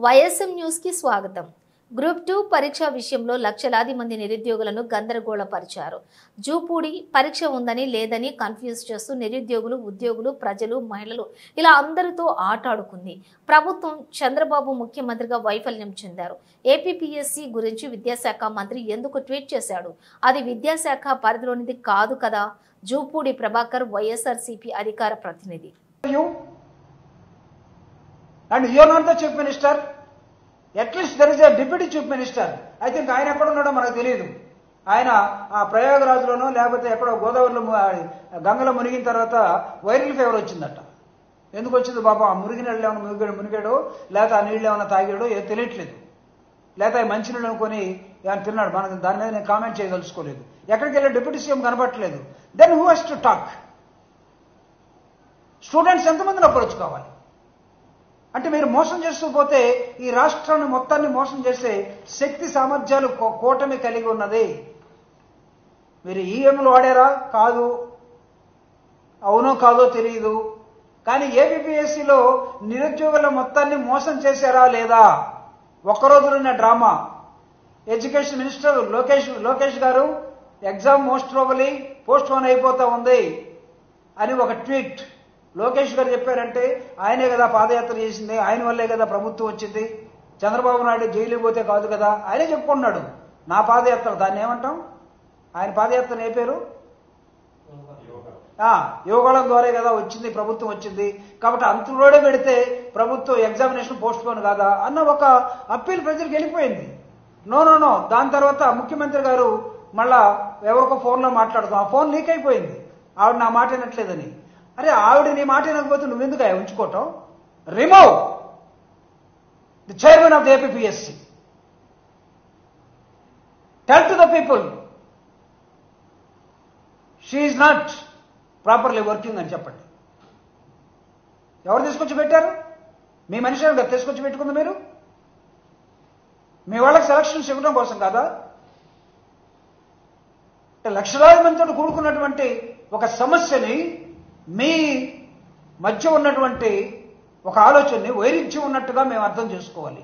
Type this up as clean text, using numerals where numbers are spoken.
YSM news కి స్వాగతం. Group 2 పరీక్ష విషయంలో లక్షలాది మంది నిరుద్యోగులను గందరగోళపరిచారు. జూపూడి పరీక్ష ఉందని లేదని కన్ఫ్యూజ్ చేస్తూ నిరుద్యోగులు, ఉద్యోగులు, ప్రజలు, మహిళలు ఇలా అందరితో ఆటాడుకుంది. ప్రభుత్వం చంద్రబాబు ముఖ్యమంత్రిగా వైఫల్యం చెందారు. ఏపీపీఎస్సీ గురించి విద్యాశాఖ మంత్రి ఎందుకు ట్వీట్ చేశాడు? అది విద్యాశాఖ పరిధిలోనిది కాదు కదా. జూపూడి ప్రభాకర్, వైఎస్ఆర్సీపీ అధికార ప్రతినిధి. And you are not the chief minister. At least there is a deputy chief minister. I think ఆయన ఎక్కడ ఉన్నాడో మనకు తెలియదు. ఆయన ఆ ప్రయాగరాజ్లోనో లేకపోతే ఎక్కడో గోదావరిలో గంగలో మునిగిన తర్వాత వైరల్ ఫీవర్ వచ్చిందట. ఎందుకు వచ్చింది బాబా? ఆ మునిగి నీళ్ళు ఏమైనా మునిగాడో లేకపోతే ఆ నీళ్ళు ఏమైనా తాగాడో ఏదో తెలియట్లేదు. లేకపోతే మంచి నీళ్ళు అనుకొని ఏమైనా తిన్నాడు. మనకు దాని మీద నేను కామెంట్ చేయదలుచుకోలేదు. ఎక్కడికి వెళ్ళే డిప్యూటీ సీఎం కనపట్లేదు. Then who has to talk? Students ఎంతమందిని అప్రోచ్ కావాలి? అంటే మీరు మోసం చేస్తూ పోతే ఈ రాష్ట్రాన్ని మొత్తాన్ని మోసం చేసే శక్తి సామర్థ్యాలు కూటమి కలిగి ఉన్నది. మీరు ఈఎంలు వాడారా? కాదు. అవునో కాదో తెలియదు. కానీ ఏపీపీఎస్సీలో నిరుద్యోగుల మొత్తాన్ని మోసం చేశారా లేదా? ఒక్కరోజులున్న డ్రామా. ఎడ్యుకేషన్ మినిస్టర్ లోకేష్ గారు exam most probably post phone అయిపోతా ఉంది అని ఒక ట్వీట్ లోకేష్ గారు చెప్పారంటే ఆయనే కదా పాదయాత్ర చేసింది, ఆయన వల్లే కదా ప్రభుత్వం వచ్చింది, చంద్రబాబు నాయుడు జైలుకి పోతే కాదు కదా, ఆయనే చెప్పుకున్నాడు. నా పాదయాత్ర, దాన్ని ఏమంటాం? ఆయన పాదయాత్ర ఏ పేరు? యోగాళం ద్వారా కదా వచ్చింది, ప్రభుత్వం వచ్చింది. కాబట్టి అంతలోనే పెడితే ప్రభుత్వం ఎగ్జామినేషన్ పోస్ట్ పోన్ కాదా అన్న ఒక అప్పీల్ ప్రజలకు వెళ్ళిపోయింది. నో. దాని తర్వాత ముఖ్యమంత్రి గారు మళ్ళా ఎవరికో ఫోన్లో మాట్లాడుతాం, ఆ ఫోన్ లీక్ అయిపోయింది. ఆవిడ నా మాట వినట్లేదని. అరే ఆవిడ నీ మాట వినకపోతే నువ్వెందుకు ఉంచుకోవటం? Remove the chairman of the APPSC. Tell to the people she is not properly working అని చెప్పండి. ఎవరు తీసుకొచ్చి పెట్టారు? మీ మనిషి తీసుకొచ్చి పెట్టుకుంది మీరు? మీ వాళ్ళకి సెలక్షన్స్ ఇవ్వడం కోసం కాదా? లక్షలాది మందితో కూడుకున్నటువంటి ఒక సమస్యని, మీ మధ్య ఉన్నటువంటి ఒక ఆలోచనని వైరుధ్యం ఉన్నట్టుగా మేము అర్థం చేసుకోవాలి.